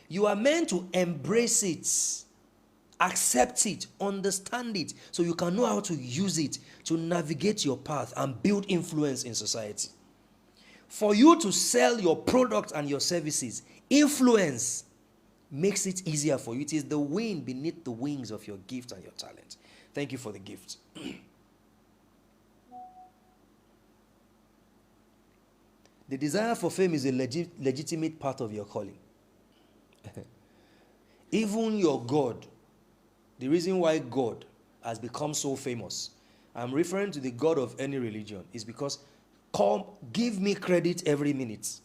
You are meant to embrace it, accept it, understand it, so you can know how to use it to navigate your path and build influence in society. For you to sell your product and your services, influence makes it easier for you. It is the wind beneath the wings of your gift and your talent. Thank you for the gift. The desire for fame is a legitimate part of your calling. Even your God, the reason why God has become so famous, I'm referring to the God of any religion, is because give me credit every minute.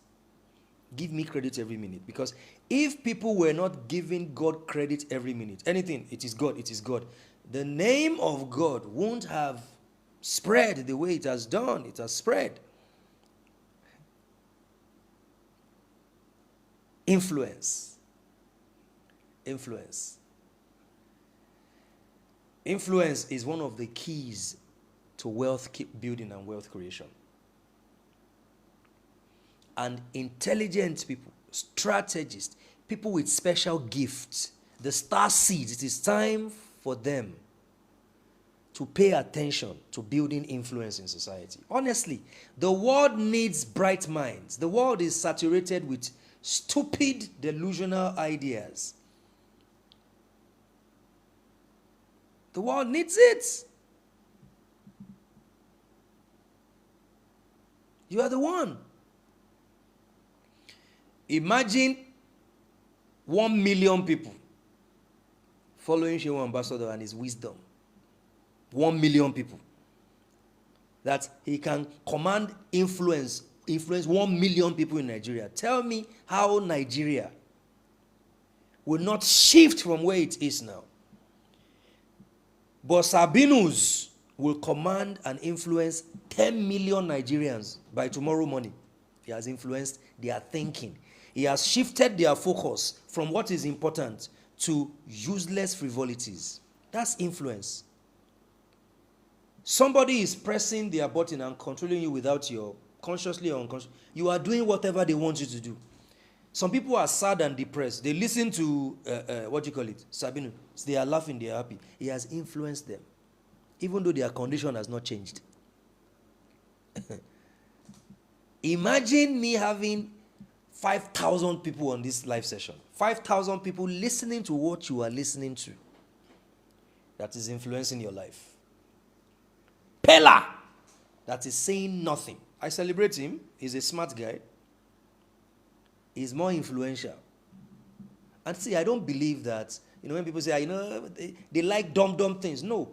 Give me credit every minute. Because if people were not giving God credit every minute, anything, it is God, it is God, the name of God won't have spread the way it has done. It has spread. Influence. Influence. Influence is one of the keys to wealth building and wealth creation. And intelligent people, strategists, people with special gifts, the star seeds, it is time for them to pay attention to building influence in society. Honestly, the world needs bright minds. The world is saturated with stupid, delusional ideas. The world needs it. You are the one. Imagine 1 million people following Shehu Ambassador and his wisdom. 1 million people. That he can command influence 1 million people in Nigeria. Tell me how Nigeria will not shift from where it is now. But Sabinus will command and influence 10 million Nigerians by tomorrow morning. He has influenced their thinking. He has shifted their focus from what is important to useless frivolities. That's influence. Somebody is pressing their button and controlling you without your consciously or unconsciously. You are doing whatever they want you to do. Some people are sad and depressed. They listen to, Sabinu. They are laughing, they are happy. He has influenced them, even though their condition has not changed. Imagine me having 5,000 people on this live session. 5,000 people listening to what you are listening to. That is influencing your life. Pella, that is saying nothing. I celebrate him. He's a smart guy. He's more influential. And see, I don't believe that, when people say, they like dumb things. No,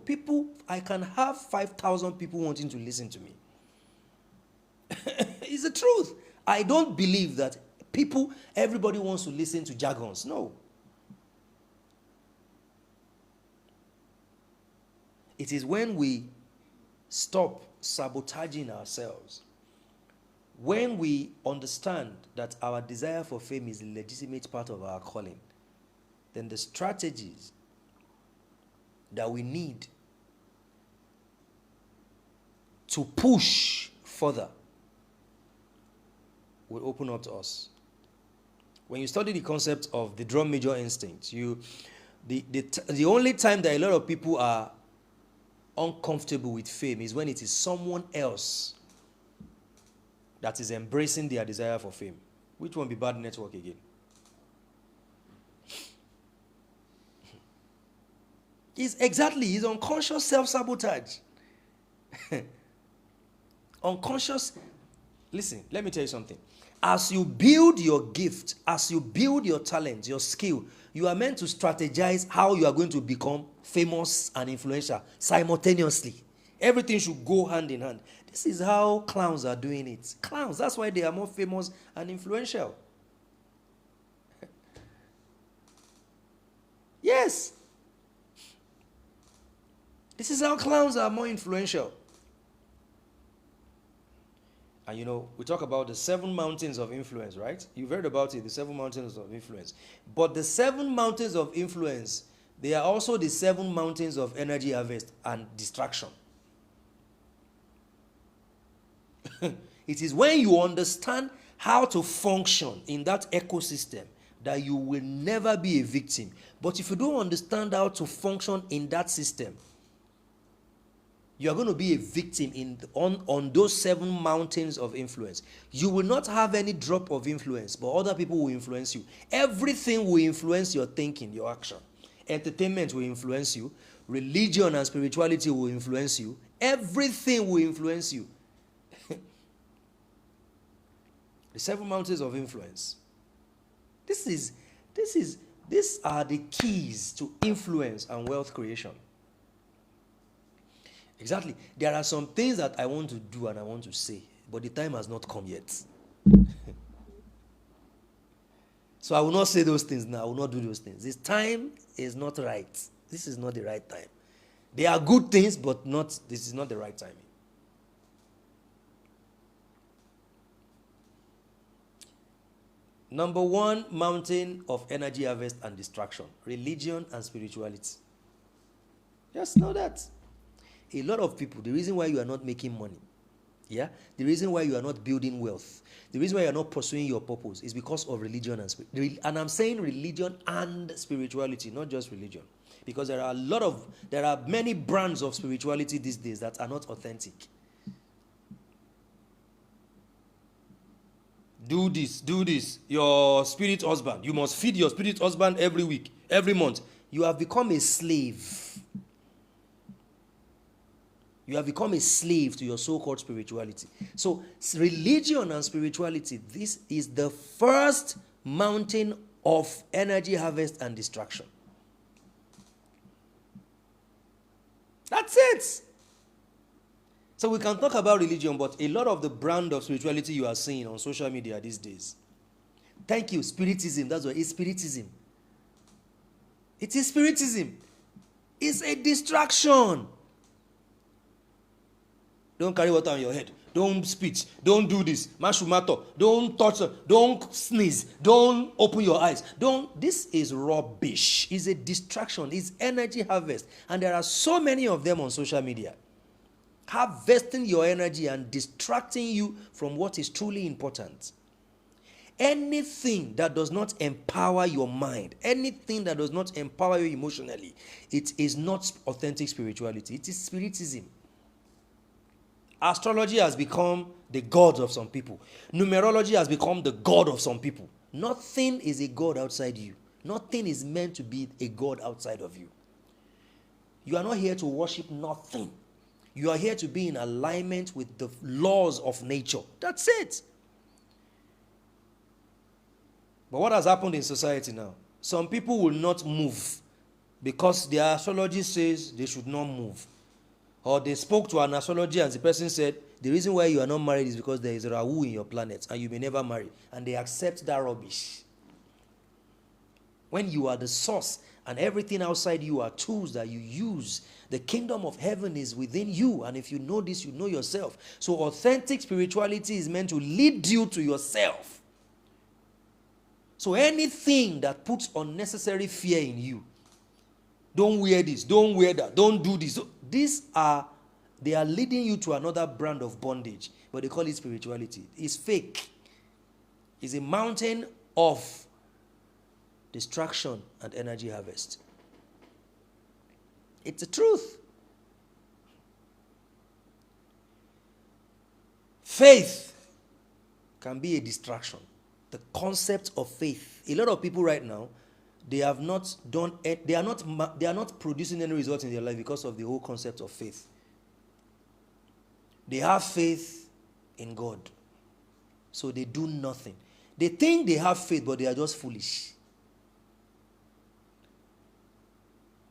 I can have 5,000 people wanting to listen to me. It's the truth. I don't believe that everybody wants to listen to jargons. No. It is when we stop sabotaging ourselves, when we understand that our desire for fame is a legitimate part of our calling, then the strategies that we need to push further will open up to us. When you study the concept of the drum major instinct, the only time that a lot of people are uncomfortable with fame is when it is someone else that is embracing their desire for fame. Which one be bad network again? It's unconscious self-sabotage. Unconscious. Listen, let me tell you something. As you build your gift, as you build your talent, your skill, you are meant to strategize how you are going to become famous and influential simultaneously. Everything should go hand in hand. This is how clowns are doing it. Clowns, that's why they are more famous and influential. Yes. This is how clowns are more influential. And we talk about the 7 mountains of influence, right? You've heard about it, the 7 mountains of influence. But the 7 mountains of influence, they are also the 7 mountains of energy harvest and distraction. It is when you understand how to function in that ecosystem that you will never be a victim. But if you don't understand how to function in that system, you are going to be a victim on those 7 mountains of influence. You will not have any drop of influence, but other people will influence you. Everything will influence your thinking, your action. Entertainment will influence you. Religion and spirituality will influence you. Everything will influence you. The 7 mountains of influence. These are the keys to influence and wealth creation. Exactly. There are some things that I want to do and I want to say, but the time has not come yet. So I will not say those things now. I will not do those things. This time is not right. This is not the right time. They are good things, but this is not the right timing. Number 1, mountain of energy harvest and distraction. Religion and spirituality. Just know that. A lot of people, the reason why you are not making money, the reason why you are not building wealth, the reason why you are not pursuing your purpose is because of religion and spirituality. And I'm saying religion and spirituality, not just religion. Because there are many brands of spirituality these days that are not authentic. Do this. Your spirit husband. You must feed your spirit husband every week, every month. You have become a slave. You have become a slave to your so-called spirituality. So, religion and spirituality, this is the first mountain of energy harvest and distraction. That's it. So we can talk about religion, but a lot of the brand of spirituality you are seeing on social media these days. Thank you, spiritism. That's what it's spiritism. It is spiritism. It's a distraction. Don't carry water on your head. Don't spit. Don't do this. Mashumato. Don't touch. Don't sneeze. Don't open your eyes. This is rubbish. It's a distraction. It's energy harvest. And there are so many of them on social media. Harvesting your energy and distracting you from what is truly important. Anything that does not empower your mind, anything that does not empower you emotionally, it is not authentic spirituality. It is spiritism. Astrology has become the god of some people. Numerology has become the god of some people. Nothing is a god outside you. Nothing is meant to be a god outside of you. You are not here to worship nothing. You are here to be in alignment with the laws of nature. That's it. But what has happened in society now? Some people will not move because their astrology says they should not move. Or they spoke to an astrologer and the person said, the reason why you are not married is because there is a Rahu in your planet and you may never marry. And they accept that rubbish. When you are the source and everything outside you are tools that you use, the kingdom of heaven is within you. And if you know this, you know yourself. So authentic spirituality is meant to lead you to yourself. So anything that puts unnecessary fear in you, don't wear this, don't wear that, don't do this. They are leading you to another brand of bondage, but they call it spirituality. It's fake. It's a mountain of distraction and energy harvest. It's the truth. Faith can be a distraction. The concept of faith. A lot of people right now, they are not producing any results in their life because of the whole concept of faith. They have faith in God. So they do nothing. They think they have faith, but they are just foolish.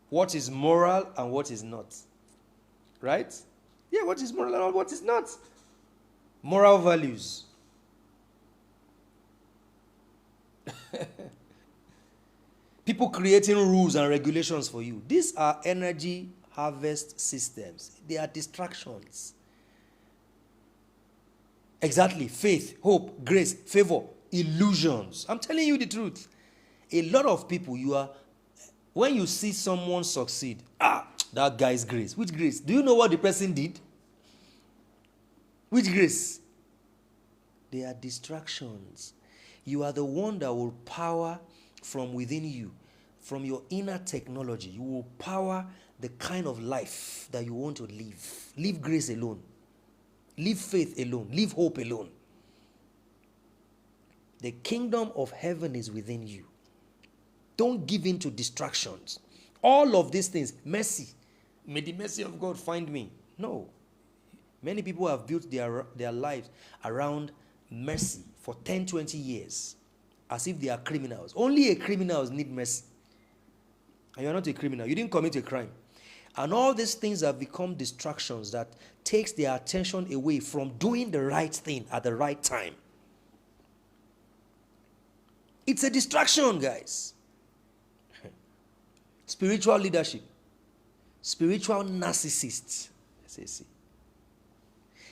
What is moral and what is not? Right? Yeah, what is moral and what is not? Moral values. People creating rules and regulations for you. These are energy harvest systems. They are distractions. Exactly. Faith, hope, grace, favor, illusions. I'm telling you the truth. A lot of people, when you see someone succeed, that guy's grace. Which grace? Do you know what the person did? Which grace? They are distractions. You are the one that will power from within you, from your inner technology. You will power the kind of life that you want to live. Live grace alone. Live faith alone. Live hope alone. The kingdom of heaven is within you. Don't give in to distractions. All of these things, mercy. May the mercy of God find me. No. Many people have built their lives around mercy for 10, 20 years, as if they are criminals. Only a criminals need mercy. And you're not a criminal. You didn't commit a crime. And all these things have become distractions that takes their attention away from doing the right thing at the right time. It's a distraction, guys. Spiritual leadership. Spiritual narcissists.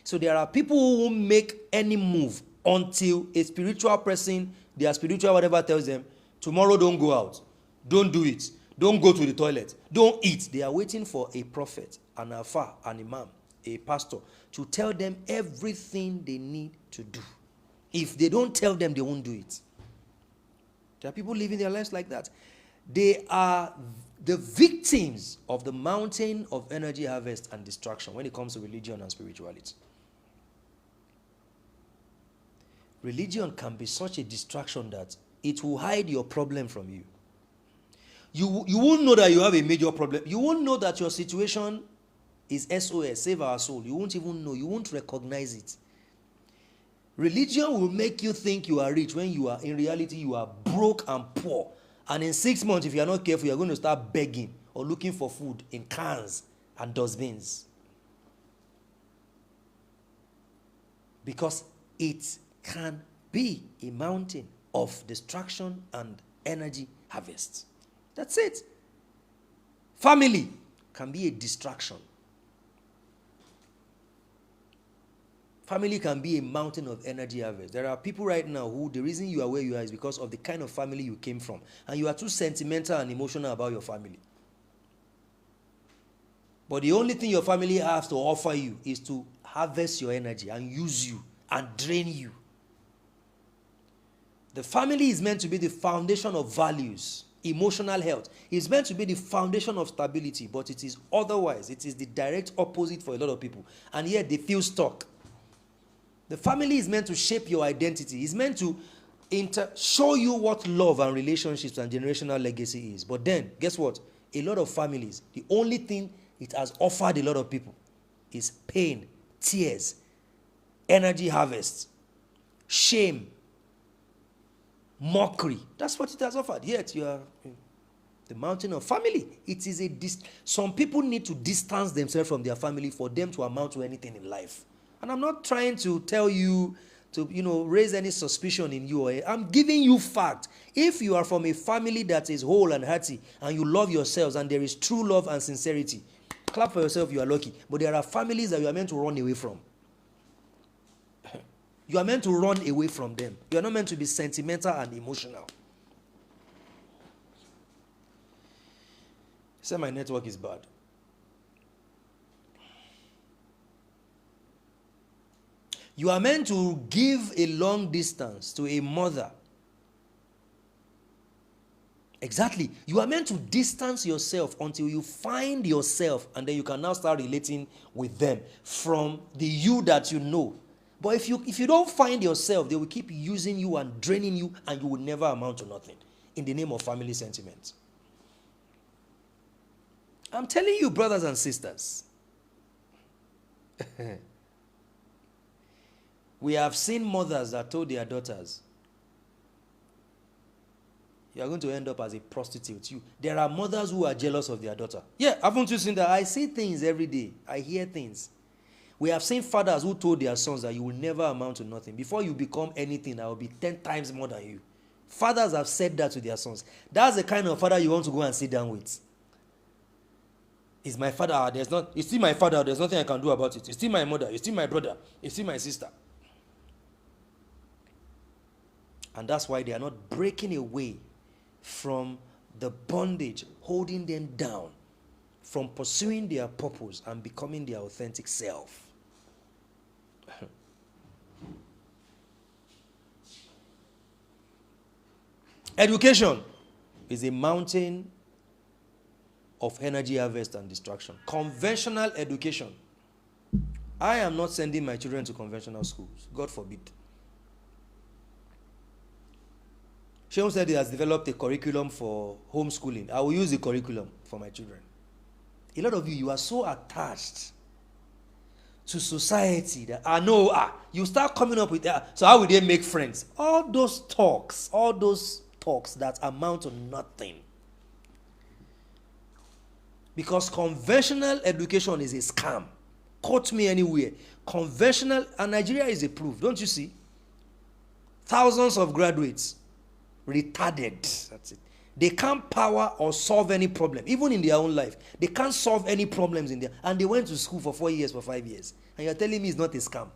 So there are people who won't make any move until a spiritual person, their spiritual whatever, tells them, tomorrow don't go out. Don't do it. Don't go to the toilet. Don't eat. They are waiting for a prophet, an alpha, an imam, a pastor to tell them everything they need to do. If they don't tell them, they won't do it. There are people living their lives like that. They are the victims of the mountain of energy harvest and distraction when it comes to religion and spirituality. Religion can be such a distraction that it will hide your problem from you. You won't know that you have a major problem. You won't know that your situation is SOS, save our soul. You won't even know. You won't recognize it. Religion will make you think you are rich when you are, in reality, you are broke and poor. And in 6 months, if you are not careful, you are going to start begging or looking for food in cans and dustbins. Because it can be a mountain of distraction and energy harvest. That's it. Family can be a distraction. Family can be a mountain of energy harvest. There are people right now who the reason you are where you are is because of the kind of family you came from. And you are too sentimental and emotional about your family. But the only thing your family has to offer you is to harvest your energy and use you and drain you. The family is meant to be the foundation of values, emotional health. It's meant to be the foundation of stability, but it is otherwise. It is the direct opposite for a lot of people. And yet they feel stuck. The family is meant to shape your identity. It's meant to show you what love and relationships and generational legacy is. But then, guess what? A lot of families, the only thing it has offered a lot of people is pain, tears, energy harvest, shame, mockery. That's what it has offered. Yet you are the mountain of family. It is some people need to distance themselves from their family for them to amount to anything in life. And I'm not trying to tell you to, raise any suspicion in you. I'm giving you fact. If you are from a family that is whole and hearty and you love yourselves and there is true love and sincerity, clap for yourself, you are lucky. But there are families that you are meant to run away from. You are meant to run away from them. You are not meant to be sentimental and emotional. Say my network is bad. You are meant to give a long distance to a mother. Exactly. You are meant to distance yourself until you find yourself, and then you can now start relating with them from the you that you know. But if you don't find yourself, they will keep using you and draining you, and you will never amount to nothing in the name of family sentiment. I'm telling you, brothers and sisters. We have seen mothers that told their daughters, you are going to end up as a prostitute. There are mothers who are jealous of their daughter. Yeah, haven't you seen that? I see things every day. I hear things. We have seen fathers who told their sons that you will never amount to nothing. Before you become anything, I will be 10 times more than you. Fathers have said that to their sons. That's the kind of father you want to go and sit down with. Is my father, you see my father, there's nothing I can do about it. You see my mother, you see my brother, you see my sister. And that's why they are not breaking away from the bondage, holding them down from pursuing their purpose and becoming their authentic self. Education is a mountain of energy harvest and destruction. Conventional education. I am not sending my children to conventional schools. God forbid. Sheon said he has developed a curriculum for homeschooling. I will use the curriculum for my children. A lot of you are so attached to society that you start coming up with so how will they make friends? All those talks that amount to nothing. Because conventional education is a scam. Quote me anywhere. Conventional, and Nigeria is a proof, don't you see? Thousands of graduates, retarded. That's it. They can't power or solve any problem, even in their own life. They can't solve any problems in there. And they went to school for 4 years, for 5 years. And you're telling me it's not a scam.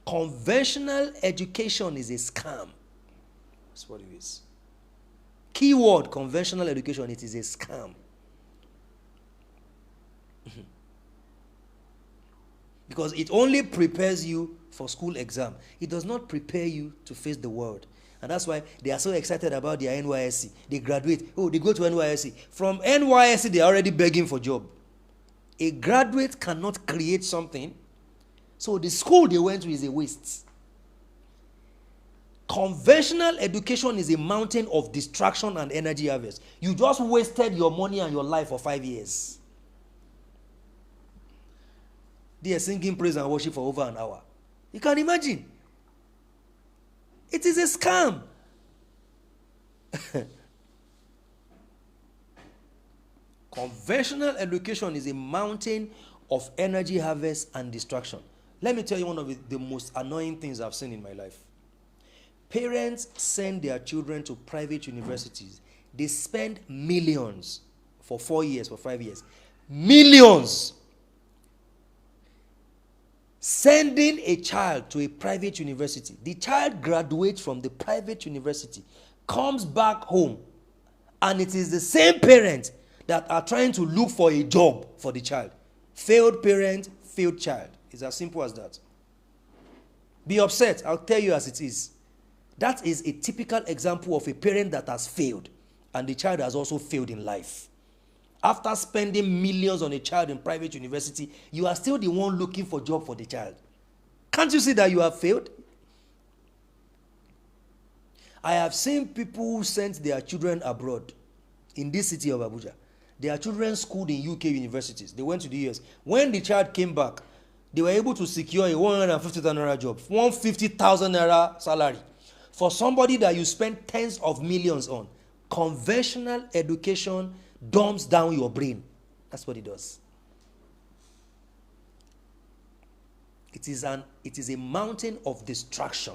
Conventional education is a scam. That's what it is. Keyword, conventional education, it is a scam. Because it only prepares you for school exam. It does not prepare you to face the world. And that's why they are so excited about their NYSC. They graduate. Oh, they go to NYSC. From NYSC, they are already begging for job. A graduate cannot create something. So the school they went to is a waste. Conventional education is a mountain of distraction and energy harvest. You just wasted your money and your life for 5 years. They are singing praise and worship for over an hour. You can imagine. It is a scam. Conventional education is a mountain of energy harvest and distraction. Let me tell you one of the most annoying things I've seen in my life. Parents send their children to private universities. They spend millions for 4 years, for 5 years. Millions. Sending a child to a private university. The child graduates from the private university, comes back home, and it is the same parents that are trying to look for a job for the child. Failed parent, failed child. It's as simple as that. Be upset. I'll tell you as it is. That is a typical example of a parent that has failed, and the child has also failed in life. After spending millions on a child in private university, you are still the one looking for a job for the child. Can't you see that you have failed? I have seen people who sent their children abroad in this city of Abuja. Their children schooled in UK universities. They went to the US. When the child came back, they were able to secure a 150,000 naira job, 150,000 naira salary for somebody that you spend tens of millions on. Conventional education dumps down your brain. That's what it does. It is a mountain of distraction.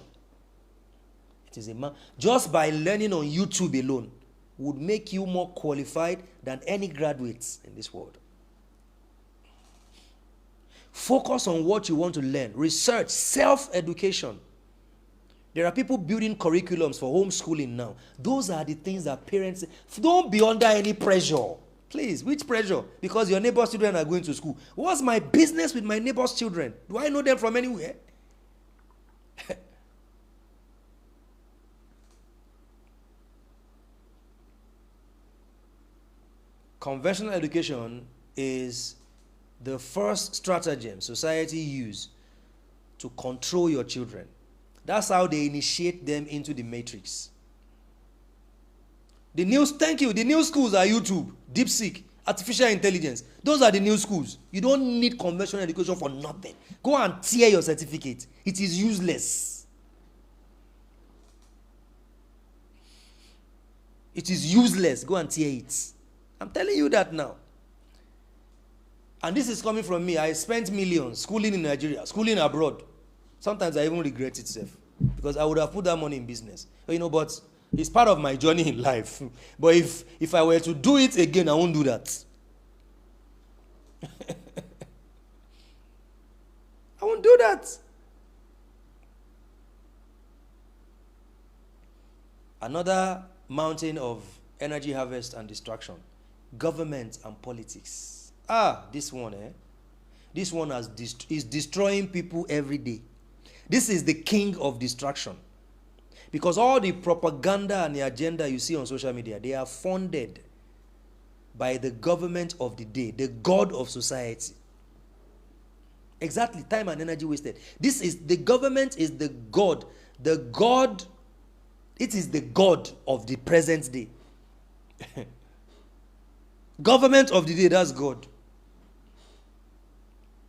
It is just by learning on YouTube alone would make you more qualified than any graduates in this world. Focus on what you want to learn. Research, self-education. There are people building curriculums for homeschooling now. Those are the things that parents... Don't be under any pressure. Please, which pressure? Because your neighbor's children are going to school. What's my business with my neighbor's children? Do I know them from anywhere? Conventional education is the first stratagem society use to control your children. That's how they initiate them into the matrix. The new schools are YouTube, DeepSeek, artificial intelligence. Those are the new schools. You don't need conventional education for nothing. Go and tear your certificate. It is useless. It is useless. Go and tear it. I'm telling you that now. And this is coming from me. I spent millions schooling in Nigeria, schooling abroad. Sometimes I even regret it, self, because I would have put that money in business. But it's part of my journey in life. But if I were to do it again, I won't do that. I won't do that. Another mountain of energy harvest and distraction. Government and politics. This one, This one is destroying people every day. This is the king of distraction. Because all the propaganda and the agenda you see on social media, they are funded by the government of the day, the god of society. Exactly, time and energy wasted. This is, the government is the god. The god, it is the god of the present day. Government of the day, that's God.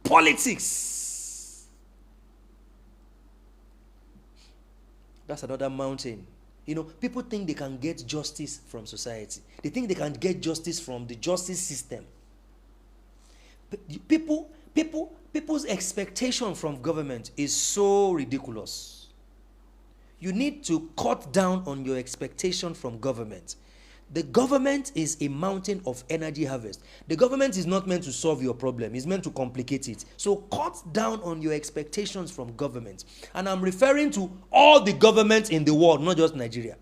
Politics, that's another mountain. You know, people think they can get justice from society. They think they can get justice from the justice system. People's expectation from government is so ridiculous. You need to cut down on your expectation from government. The government is a mountain of energy harvest. The government is not meant to solve your problem. It's meant to complicate it. So cut down on your expectations from government. And I'm referring to all the governments in the world, not just Nigeria.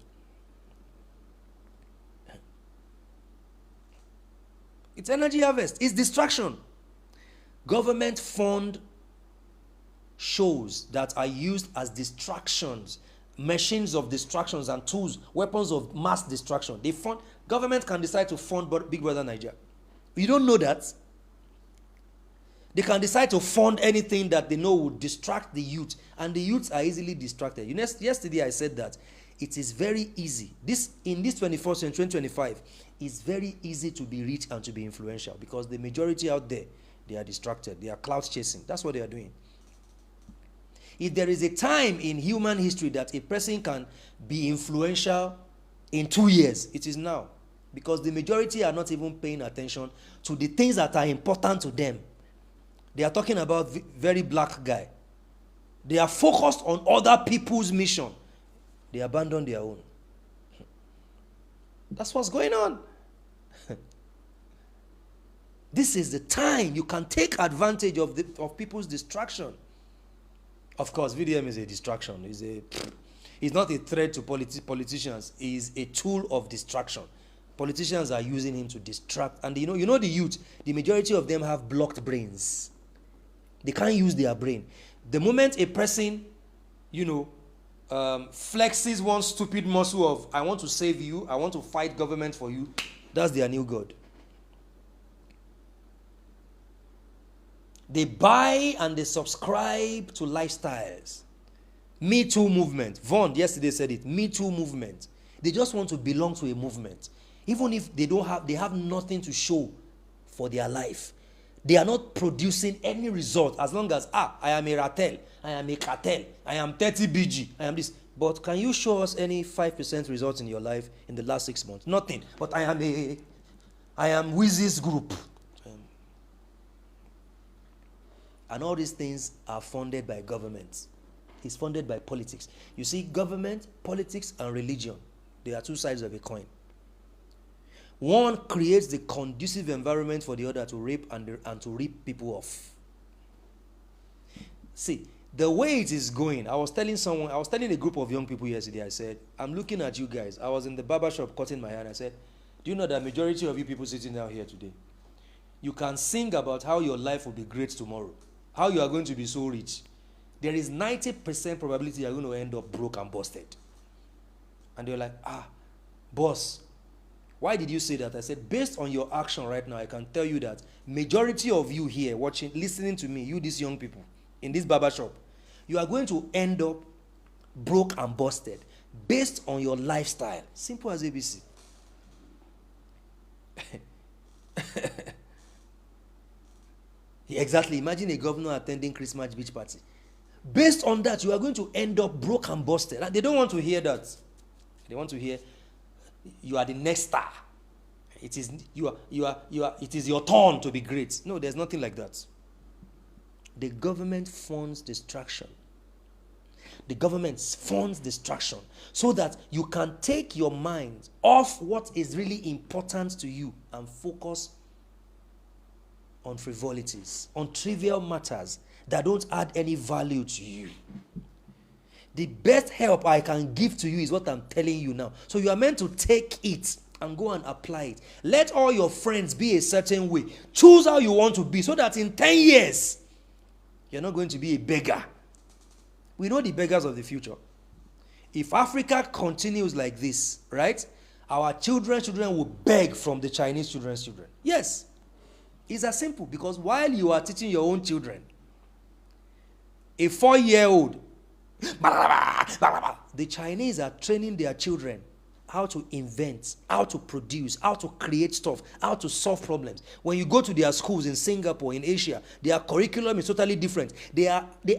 It's energy harvest. It's distraction. Government fund shows that are used as distractions, machines of distractions and tools, weapons of mass distraction. They fund, government can decide to fund Big Brother Nigeria. You don't know that? They can decide to fund anything that they know would distract the youth, and the youths are easily distracted. You know, yesterday I said that it is very easy. In this 21st century, 2025, it's very easy to be rich and to be influential, because the majority out there, they are distracted. They are clout chasing. That's what they are doing. If there is a time in human history that a person can be influential in 2 years, it is now. Because the majority are not even paying attention to the things that are important to them. They are talking about very black guy. They are focused on other people's mission. They abandon their own. That's what's going on. This is the time you can take advantage of people's distraction. Of course, VDM is a distraction. It's not a threat to politicians. It's a tool of distraction. Politicians are using him to distract. And you know the youth, the majority of them have blocked brains. They can't use their brain. The moment a person, flexes one stupid muscle of, I want to save you, I want to fight government for you, that's their new god. They buy and they subscribe to lifestyles. Me Too movement. Vaughn yesterday said it. Me Too movement. They just want to belong to a movement. Even if they have nothing to show for their life. They are not producing any result as long as, I am a Ratel, I am a cartel, I am 30 BG, I am this. But can you show us any 5% results in your life in the last 6 months? Nothing. But I am Wizzy's group. And all these things are funded by governments. It's funded by politics. You see, government, politics, and religion, they are two sides of a coin. One creates the conducive environment for the other to rape and to rip people off. See, the way it is going, I was telling a group of young people yesterday, I said, I'm looking at you guys. I was in the barber shop cutting my hair, and I said, do you know that majority of you people sitting down here today, you can sing about how your life will be great tomorrow, how you are going to be so rich. There is 90% probability you are going to end up broke and busted. And they're like, boss, why did you say that? I said, based on your action right now, I can tell you that majority of you here watching, listening to me, you these young people in this barbershop, you are going to end up broke and busted based on your lifestyle. Simple as ABC. Exactly. Imagine a governor attending Christmas beach party. Based on that, you are going to end up broke and busted. They don't want to hear that. They want to hear you are the next star. It is it is your turn to be great. No, there's nothing like that. The government funds distraction. The government funds distraction so that you can take your mind off what is really important to you and focus on frivolities, on trivial matters that don't add any value to you. The best help I can give to you is what I'm telling you now. So you are meant to take it and go and apply it. Let all your friends be a certain way. Choose how you want to be so that in 10 years, you're not going to be a beggar. We know the beggars of the future. If Africa continues like this, right, our children will beg from the Chinese children's children. Yes. It's as simple, because while you are teaching your own children, a 4-year-old, the Chinese are training their children how to invent, how to produce, how to create stuff, how to solve problems. When you go to their schools in Singapore, in Asia, their curriculum is totally different. They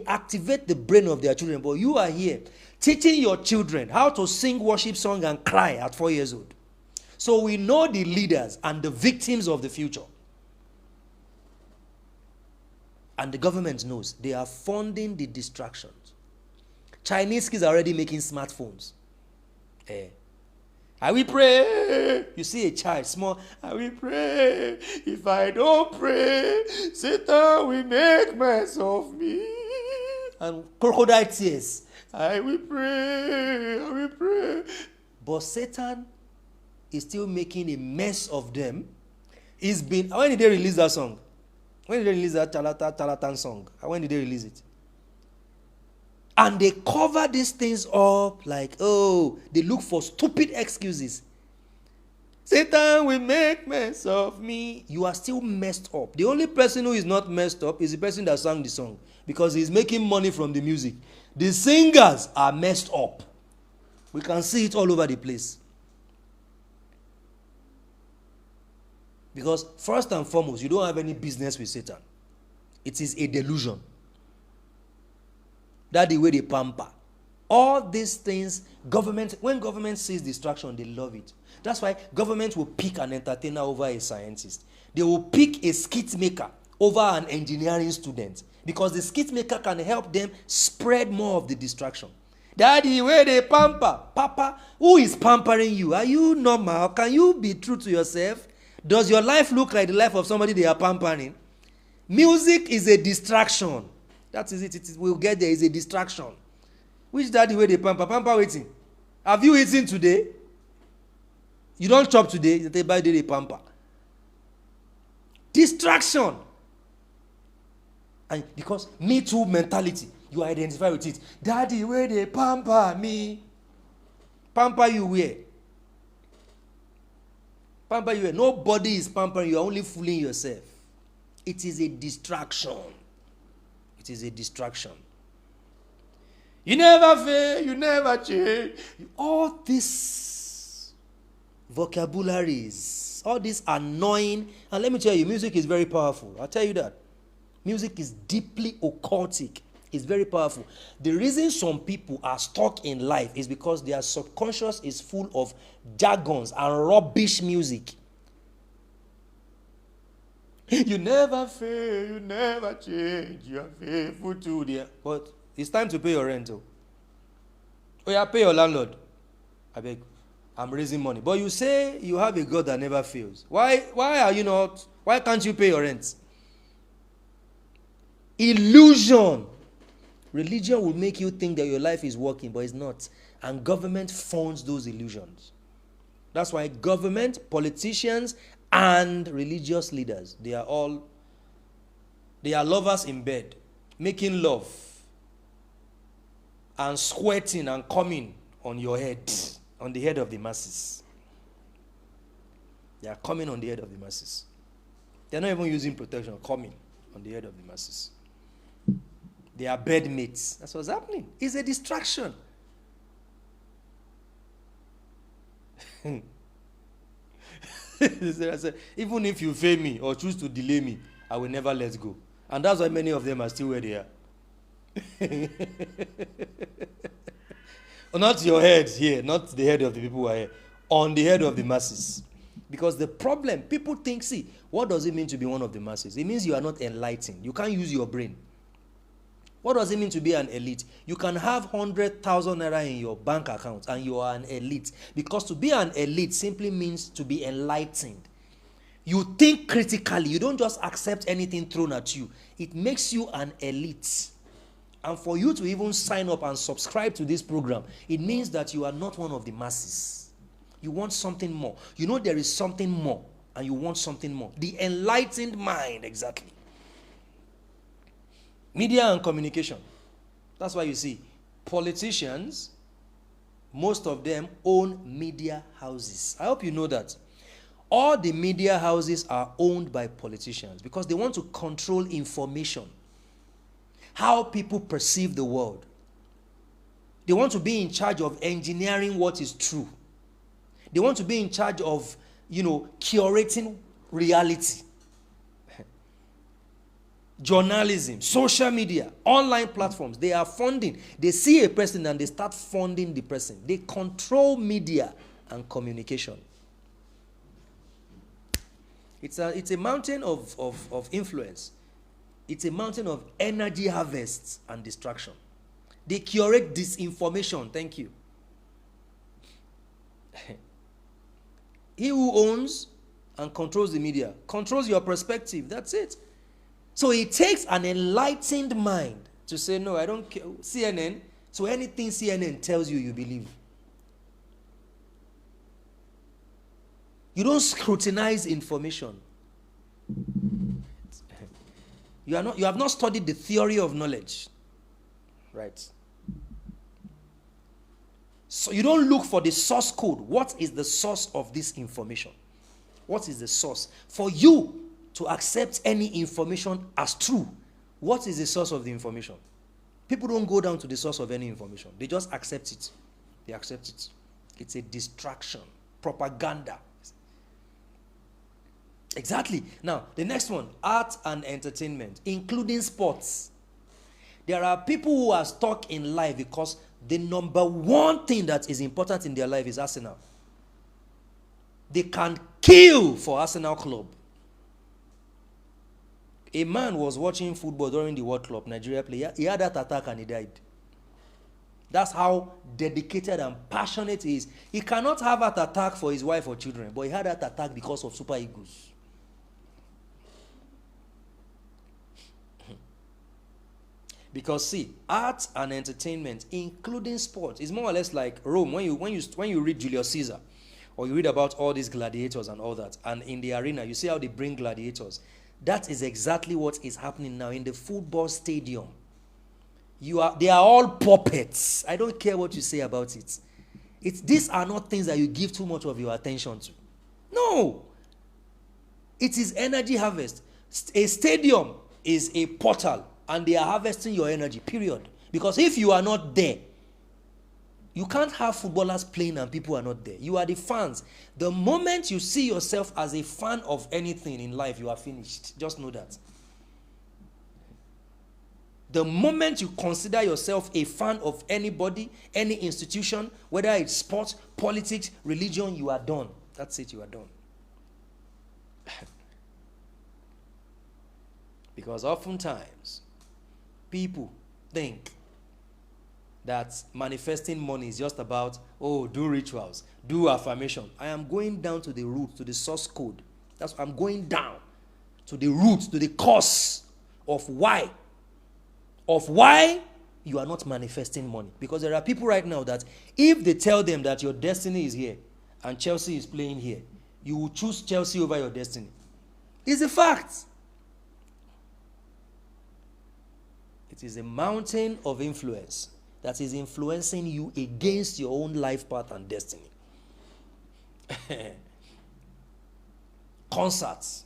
activate the brain of their children. But you are here teaching your children how to sing worship song and cry at 4 years old. So we know the leaders and the victims of the future. And the government knows. They are funding the distractions. Chinese kids are already making smartphones. I will pray. You see a child, small. I will pray. If I don't pray, Satan will make mess of me. And crocodile tears. I will pray. I will pray. But Satan is still making a mess of them. When did they release that song? When did they release that Charlatan song? When did they release it? And they cover these things up like, they look for stupid excuses. Satan will make mess of me. You are still messed up. The only person who is not messed up is the person that sang the song, because he's making money from the music. The singers are messed up. We can see it all over the place. Because first and foremost, you don't have any business with Satan. It is a delusion. That's the way they pamper. All these things, when government sees distraction, they love it. That's why government will pick an entertainer over a scientist. They will pick a skit maker over an engineering student, because the skit maker can help them spread more of the distraction. Daddy, where they pamper? Papa, who is pampering you? Are you normal? Can you be true to yourself? Does your life look like the life of somebody they are pampering? Music is a distraction. That is it. We'll get there. It's a distraction. Which daddy where they pamper? Pamper waiting. Have you eaten today? You don't chop today. They by day they pamper. Distraction. And because me too mentality, you identify with it. Daddy, where they pamper me? Pamper you where? Pamper you where? Nobody is pampering you. You are only fooling yourself. It is a distraction. It is a distraction. You never fail. You never change. All these vocabularies, all this annoying. And let me tell you, music is very powerful. I'll tell you that. Music is deeply occultic. It's very powerful. The reason some people are stuck in life is because their subconscious is full of jargons and rubbish music. You never fail, you never change, you are faithful to the... But it's time to pay your rent. Oh, yeah, pay your landlord. I beg, I'm raising money. But you say you have a God that never fails. Why are you not? Why can't you pay your rent? Illusion. Religion will make you think that your life is working, but it's not. And government funds those illusions. That's why government, politicians, and religious leaders, they are lovers in bed, making love, and sweating and coming on your head, on the head of the masses. They are coming on the head of the masses. They are not even using protection, coming on the head of the masses. They are bedmates. That's what's happening. It's a distraction. Even if you fail me or choose to delay me, I will never let go. And that's why many of them are still where they are. Not your head here, not the head of the people who are here, on the head of the masses. Because the problem, people think, see, what does it mean to be one of the masses? It means you are not enlightened. You can't use your brain. What does it mean to be an elite? You can have 100,000 naira in your bank account and you are an elite. Because to be an elite simply means to be enlightened. You think critically. You don't just accept anything thrown at you. It makes you an elite. And for you to even sign up and subscribe to this program, it means that you are not one of the masses. You want something more. You know there is something more and you want something more. The enlightened mind, exactly. Media and communication. That's why you see politicians most of them own media houses. I hope you know that. All the media houses are owned by politicians because they want to control information, how people perceive the world. They want to be in charge of engineering what is true. They want to be in charge of, curating reality. Journalism, social media, online platforms, they are funding. They see a person and they start funding the person. They control media and communication. It's a mountain of influence. It's a mountain of energy harvests and distraction. They curate disinformation. Thank you. He who owns and controls the media controls your perspective. That's it. So it takes an enlightened mind to say, no, I don't care. CNN, so anything CNN tells you, you believe. You don't scrutinize information. You have not studied the theory of knowledge. Right? So you don't look for the source code. What is the source of this information? What is the source? For you to accept any information as true, what is the source of the information? People don't go down to the source of any information. They just accept it. They accept it. It's a distraction. Propaganda. Exactly. Now, the next one, art and entertainment, including sports. There are people who are stuck in life because the number one thing that is important in their life is Arsenal. They can kill for Arsenal club. A man was watching football during the World Cup, Nigeria player. He had that attack and he died. That's how dedicated and passionate he is. He cannot have that attack for his wife or children, but he had that attack because of Super Eagles. Because see, art and entertainment, including sport, is more or less like Rome. When you read Julius Caesar, or you read about all these gladiators and all that, and in the arena, you see how they bring gladiators. That is exactly what is happening now in the football stadium. They are all puppets. I don't care what you say about it. These are not things that you give too much of your attention to. No. It is energy harvest. A stadium is a portal, and they are harvesting your energy, period. Because if you are not there, you can't have footballers playing and people are not there. You are the fans. The moment you see yourself as a fan of anything in life, you are finished. Just know that. The moment you consider yourself a fan of anybody, any institution, whether it's sports, politics, religion, you are done. That's it, you are done. Because oftentimes, people think that manifesting money is just about, do rituals, do affirmation. I am going down to the root, to the source code. I'm going down to the root, to the cause of why you are not manifesting money. Because there are people right now that if they tell them that your destiny is here and Chelsea is playing here, you will choose Chelsea over your destiny. It's a fact. It is a mountain of influence that is influencing you against your own life path and destiny. Concerts.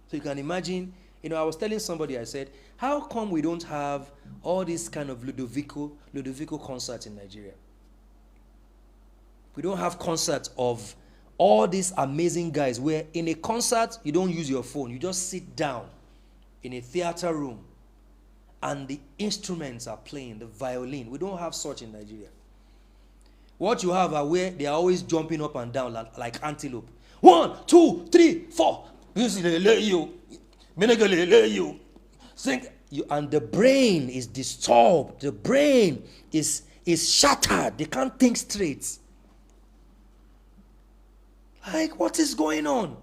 So you can imagine, I was telling somebody, I said, how come we don't have all this kind of Ludovico concerts in Nigeria? We don't have concerts of all these amazing guys where in a concert, you don't use your phone. You just sit down in a theater room and the instruments are playing, the violin. We don't have such in Nigeria. What you have are where they are always jumping up and down like antelope. 1, 2, 3, 4. Sing. And the brain is disturbed. The brain is shattered. They can't think straight. Like, what is going on?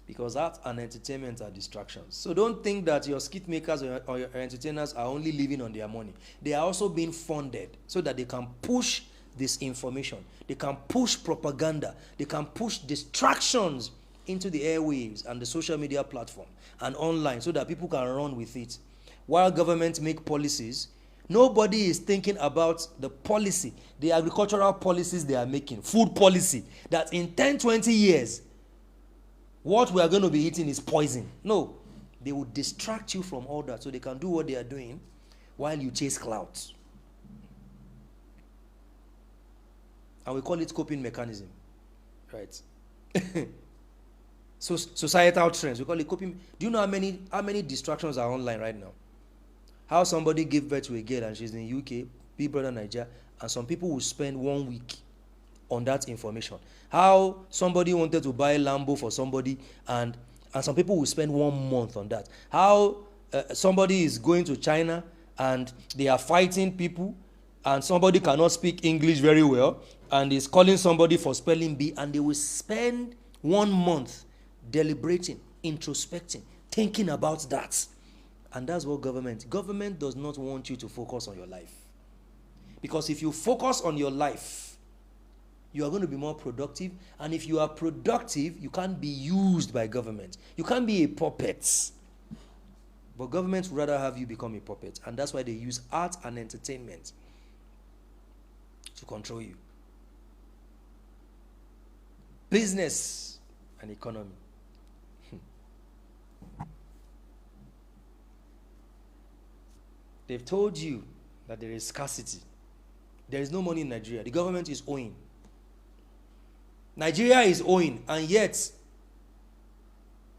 Because art and entertainment are distractions. So don't think that your skit makers or your entertainers are only living on their money. They are also being funded so that they can push this information. They can push propaganda. They can push distractions into the airwaves and the social media platform and online so that people can run with it. While governments make policies, Nobody is thinking about the policy, the agricultural policies they are making, food policy, that in 10, 20 years, what we are going to be eating is poison. No, they will distract you from all that so they can do what they are doing while you chase clouds. And we call it coping mechanism, right? So societal trends, we call it coping. Do you know how many distractions are online right now? How somebody gave birth to a girl and she's in UK, Big Brother Nigeria, and some people will spend 1 week on that information. How somebody wanted to buy Lambo for somebody, and some people will spend 1 month on that. How somebody is going to China and they are fighting people, and somebody cannot speak English very well and is calling somebody for spelling bee, and they will spend 1 month deliberating, introspecting, thinking about that. And that's what government does not want you to focus on your life. Because if you focus on your life, you are going to be more productive. And if you are productive, you can't be used by government. You can't be a puppet. But government would rather have you become a puppet. And that's why they use art and entertainment to control you. Business and economy. They've told you that there is scarcity. There is no money in Nigeria. The government is owing. Nigeria is owing, and yet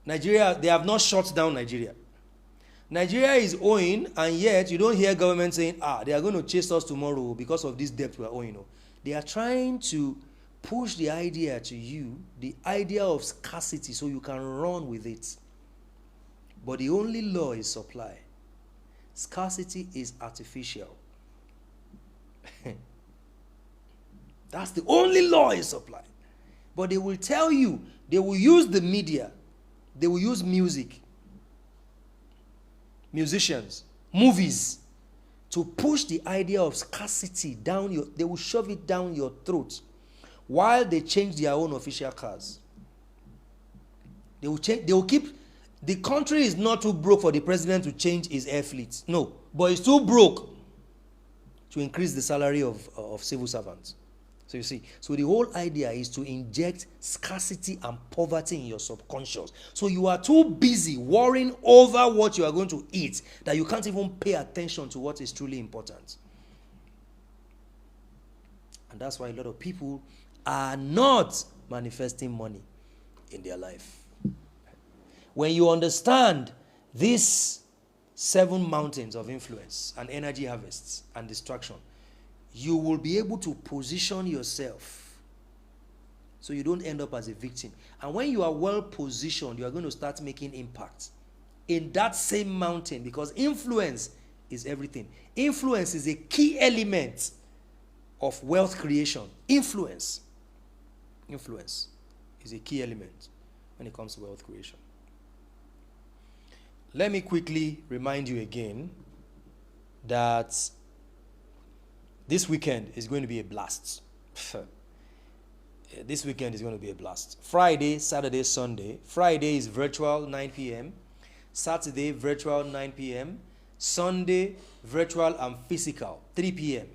Nigeria, they have not shut down Nigeria. Nigeria is owing, and yet you don't hear government saying, they are going to chase us tomorrow because of this debt we are owing. They are trying to push the idea to you, the idea of scarcity, so you can run with it. But the only law is supply. Scarcity is artificial. That's the only law is supply. But they will tell you, they will use the media, they will use music, musicians, movies, to push the idea of scarcity down your, they will shove it down your throat while they change their own official cars. They will keep, the country is not too broke for the president to change his air fleet. No, but it's too broke to increase the salary of civil servants. So you see, so the whole idea is to inject scarcity and poverty in your subconscious. So you are too busy worrying over what you are going to eat that you can't even pay attention to what is truly important. And that's why a lot of people are not manifesting money in their life. When you understand these 7 mountains of influence and energy harvests and distraction, you will be able to position yourself so you don't end up as a victim. And when you are well positioned, you are going to start making impact in that same mountain, because influence is everything. Influence is a key element of wealth creation. Influence is a key element when it comes to wealth creation. Let me quickly remind you again that this weekend is going to be a blast. This weekend is going to be a blast. Friday, Saturday, Sunday. Friday is virtual 9 p.m. Saturday, virtual 9 p.m. Sunday, virtual and physical 3 p.m.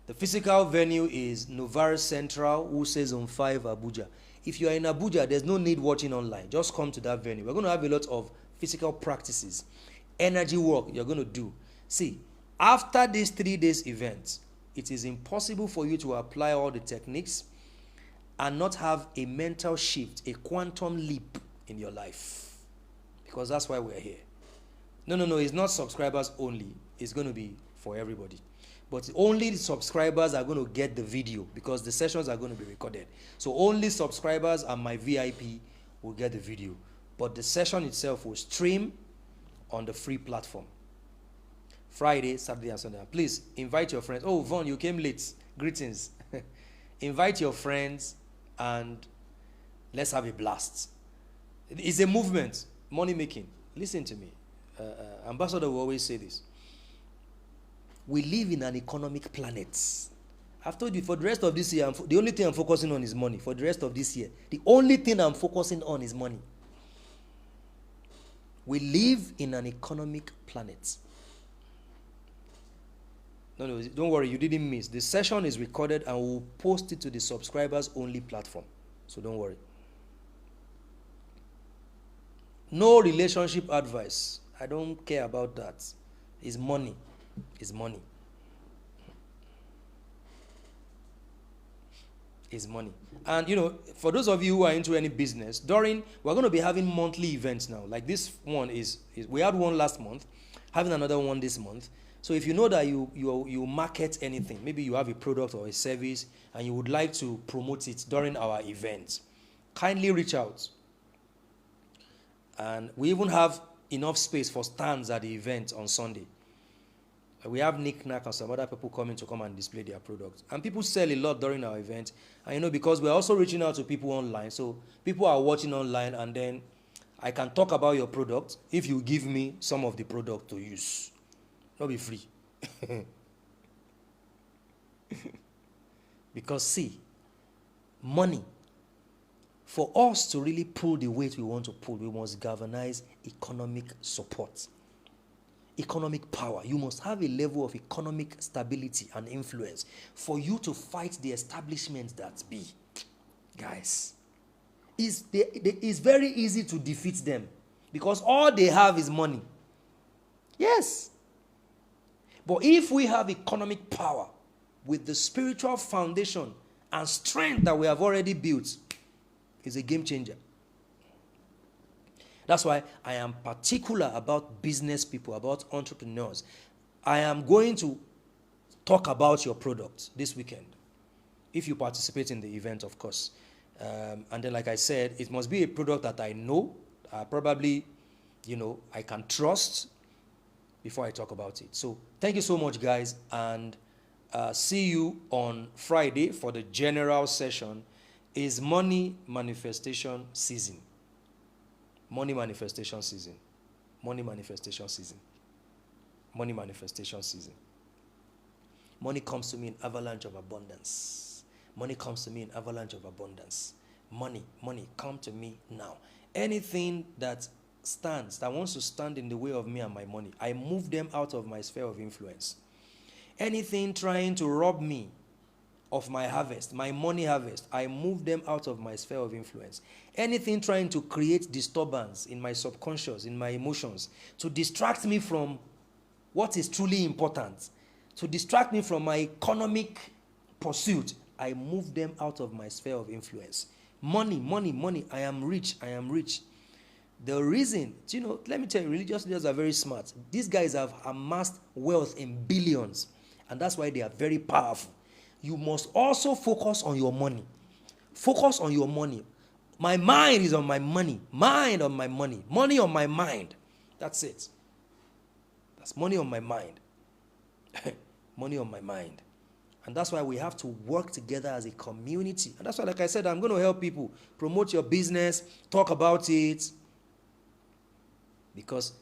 The physical venue is Novara Central, Wuse Zone 5, Abuja. If you are in Abuja, there's no need watching online. Just come to that venue. We're going to have a lot of physical practices, energy work you're going to do. See, after this 3 days event, it is impossible for you to apply all the techniques and not have a mental shift, a quantum leap in your life. Because that's why we're here. No, it's not subscribers only. It's going to be for everybody. But only the subscribers are going to get the video because the sessions are going to be recorded. So only subscribers and my VIP will get the video. But the session itself will stream on the free platform. Friday, Saturday, and Sunday. Please invite your friends. Oh, Vaughn, you came late. Greetings. Invite your friends and let's have a blast. It's a movement, money making. Listen to me. Ambassador will always say this. We live in an economic planet. I've told you, for the rest of this year, the only thing I'm focusing on is money. For the rest of this year, the only thing I'm focusing on is money. We live in an economic planet. No, don't worry, you didn't miss. The session is recorded and we'll post it to the subscribers only platform. So don't worry. No relationship advice. I don't care about that. It's money. It's money. It's money. And you know, for those of you who are into any business, we're going to be having monthly events now. Like this one is we had one last month, having another one this month. So if you know that you market anything, maybe you have a product or a service and you would like to promote it during our events, kindly reach out. And we even have enough space for stands at the event on Sunday. We have Nick Knack and some other people coming to come and display their products. And people sell a lot during our event. And you know, because we're also reaching out to people online. So people are watching online, and then I can talk about your product if you give me some of the product to use. Not be free. Because see, money, for us to really pull the weight we want to pull, we must galvanize economic support. Economic power. You must have a level of economic stability and influence for you to fight the establishment that be. Guys, it's very easy to defeat them because all they have is money. Yes. But if we have economic power with the spiritual foundation and strength that we have already built, it's a game changer. That's why I am particular about business people, about entrepreneurs. I am going to talk about your product this weekend, if you participate in the event, of course. And then, like I said, it must be a product that I know, probably, you know, I can trust before I talk about it. So thank you so much, guys, and see you on Friday for the general session. Is money manifestation season. Money manifestation season. Money manifestation season. Money manifestation season. Money comes to me in avalanche of abundance. Money comes to me in avalanche of abundance. Money, come to me now. Anything that stands, that wants to stand in the way of me and my money, I move them out of my sphere of influence. Anything trying to rob me of my harvest, my money harvest, I move them out of my sphere of influence. Anything trying to create disturbance in my subconscious, in my emotions, to distract me from what is truly important, to distract me from my economic pursuit, I move them out of my sphere of influence. Money, I am rich. The reason, you know, let me tell you, religious leaders are very smart. These guys have amassed wealth in billions, and that's why they are very powerful. You must also focus on your money. Focus on your money. My mind is on my money. Mind on my money. Money on my mind. That's it. That's money on my mind. Money on my mind. And that's why we have to work together as a community. And that's why, like I said, I'm going to help people promote your business, talk about it. Because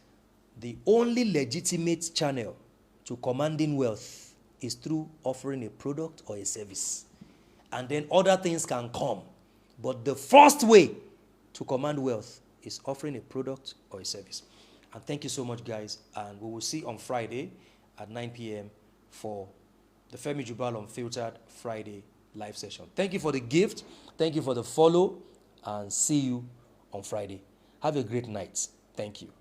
the only legitimate channel to commanding wealth is through offering a product or a service. And then other things can come. But the first way to command wealth is offering a product or a service. And thank you so much, guys. And we will see on Friday at 9 p.m. for the Femi Jubal Unfiltered Friday live session. Thank you for the gift. Thank you for the follow. And see you on Friday. Have a great night. Thank you.